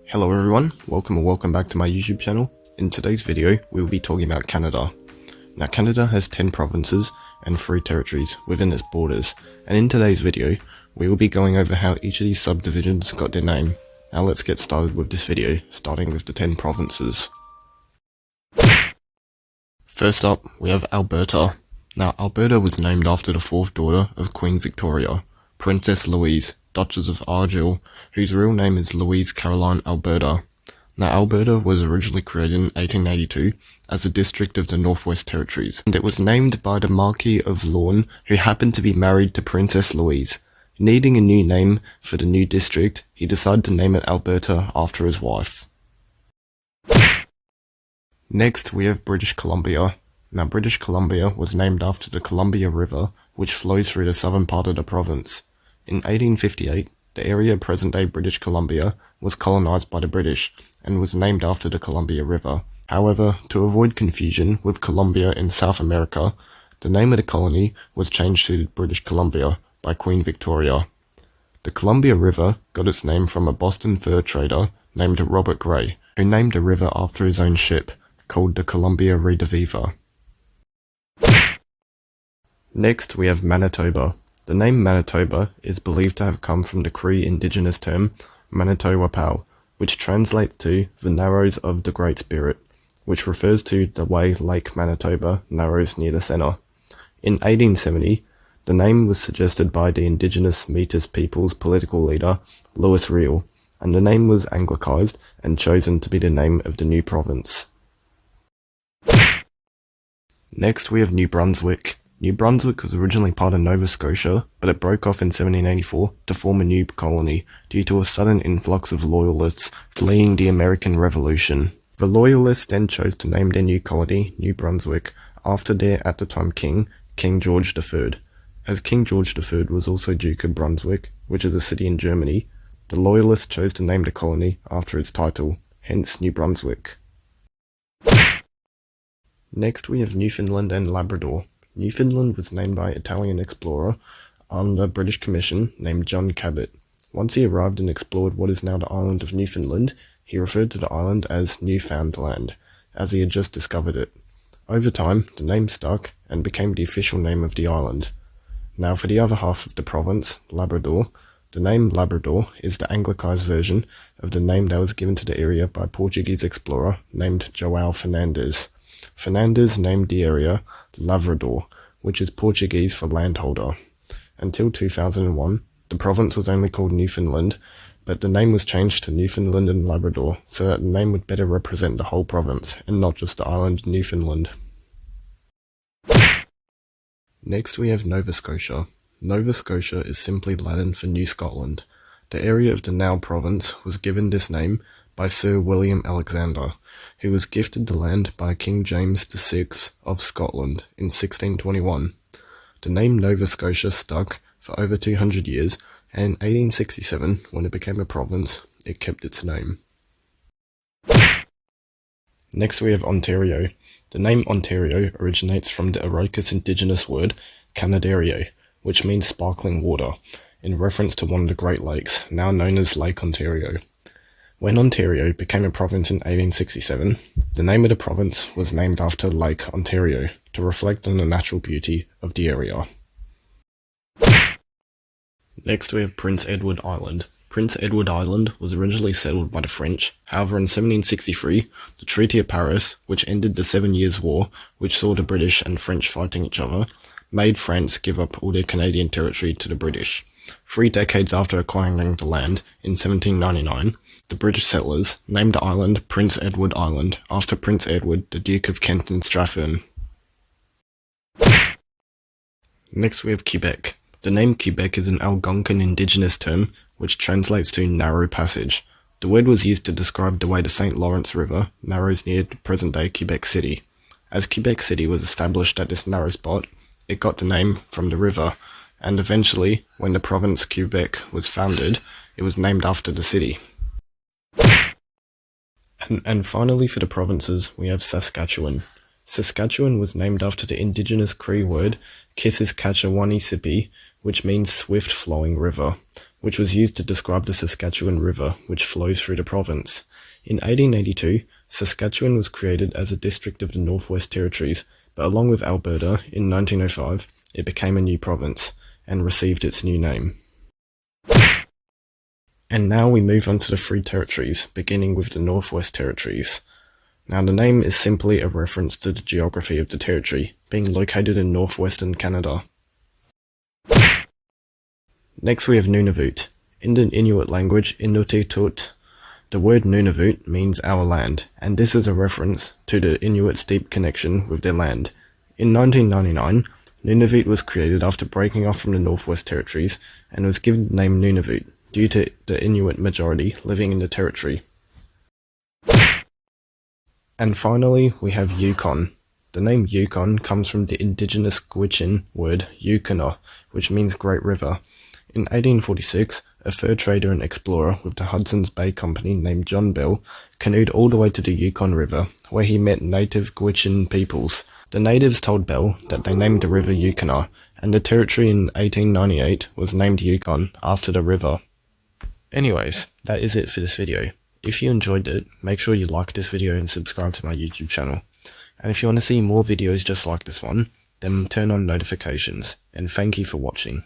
Hello everyone, welcome back to my YouTube channel. In today's video, we will be talking about Canada. Now Canada has 10 provinces and 3 territories within its borders, and in today's video, we will be going over how each of these subdivisions got their name. Now let's get started with this video, starting with the 10 provinces. First up, we have Alberta. Now Alberta was named after the 4th daughter of Queen Victoria, Princess Louise, Duchess of Argyll, whose real name is Louise Caroline Alberta. Now Alberta was originally created in 1882 as a district of the Northwest Territories, and it was named by the Marquis of Lorne, who happened to be married to Princess Louise. Needing a new name for the new district, he decided to name it Alberta after his wife. Next we have British Columbia. Now British Columbia was named after the Columbia River, which flows through the southern part of the province. In 1858, the area of present-day British Columbia was colonized by the British and was named after the Columbia River. However, to avoid confusion with Columbia in South America, the name of the colony was changed to British Columbia by Queen Victoria. The Columbia River got its name from a Boston fur trader named Robert Gray, who named the river after his own ship, called the Columbia Rediviva. Next, we have Manitoba. The name Manitoba is believed to have come from the Cree indigenous term Manitowapau, which translates to the narrows of the Great Spirit, which refers to the way Lake Manitoba narrows near the center. In 1870, the name was suggested by the indigenous Métis people's political leader, Louis Riel, and the name was anglicized and chosen to be the name of the new province. Next, we have New Brunswick. New Brunswick was originally part of Nova Scotia, but it broke off in 1784 to form a new colony due to a sudden influx of Loyalists fleeing the American Revolution. The Loyalists then chose to name their new colony New Brunswick after their at the time king, King George III. As King George III was also Duke of Brunswick, which is a city in Germany, the Loyalists chose to name the colony after its title, hence New Brunswick. Next we have Newfoundland and Labrador. Newfoundland was named by Italian explorer on the British Commission named John Cabot. Once he arrived and explored what is now the island of Newfoundland, he referred to the island as Newfoundland, as he had just discovered it. Over time, the name stuck and became the official name of the island. Now for the other half of the province, Labrador, the name Labrador is the anglicized version of the name that was given to the area by Portuguese explorer named João Fernandes. Fernandes named the area Lavrador, which is Portuguese for landholder. Until 2001, the province was only called Newfoundland, but the name was changed to Newfoundland and Labrador so that the name would better represent the whole province and not just the island Newfoundland. Next we have Nova Scotia. Nova Scotia is simply Latin for New Scotland. The area of the now province was given this name by Sir William Alexander, who was gifted the land by King James VI of Scotland in 1621. The name Nova Scotia stuck for over 200 years, and in 1867, when it became a province, it kept its name. Next we have Ontario. The name Ontario originates from the Iroquois indigenous word Canaderio, which means sparkling water, in reference to one of the Great Lakes, now known as Lake Ontario. When Ontario became a province in 1867, the name of the province was named after Lake Ontario to reflect on the natural beauty of the area. Next we have Prince Edward Island. Prince Edward Island was originally settled by the French, however in 1763, the Treaty of Paris, which ended the 7 Years' War, which saw the British and French fighting each other, made France give up all their Canadian territory to the British. 3 decades after acquiring the land, in 1799, the British settlers named the island Prince Edward Island after Prince Edward, the Duke of Kent and Strathearn. Next we have Quebec. The name Quebec is an Algonquin indigenous term which translates to narrow passage. The word was used to describe the way the St. Lawrence River narrows near present-day Quebec City. As Quebec City was established at this narrow spot, it got the name from the river, and eventually, when the province Quebec was founded, it was named after the city. And finally for the provinces, we have Saskatchewan. Saskatchewan was named after the indigenous Cree word Kisiskatchewanisipi, which means swift flowing river, which was used to describe the Saskatchewan River, which flows through the province. In 1882, Saskatchewan was created as a district of the Northwest Territories, but along with Alberta, in 1905, it became a new province, and received its new name. And now we move on to the three territories, beginning with the Northwest Territories. Now the name is simply a reference to the geography of the territory, being located in northwestern Canada. Next we have Nunavut. In the Inuit language, Untitled, the word Nunavut means our land, and this is a reference to the Inuits' deep connection with their land. In 1999, Nunavut was created after breaking off from the Northwest Territories, and was given the name Nunavut due to the Inuit majority living in the territory. And finally, we have Yukon. The name Yukon comes from the indigenous Gwich'in word Yukona, which means Great River. In 1846, a fur trader and explorer with the Hudson's Bay Company named John Bell canoed all the way to the Yukon River, where he met native Gwich'in peoples. The natives told Bell that they named the river Yukona, and the territory in 1898 was named Yukon after the river. Anyways, that is it for this video. If you enjoyed it, make sure you like this video and subscribe to my YouTube channel. And if you want to see more videos just like this one, then turn on notifications. And thank you for watching.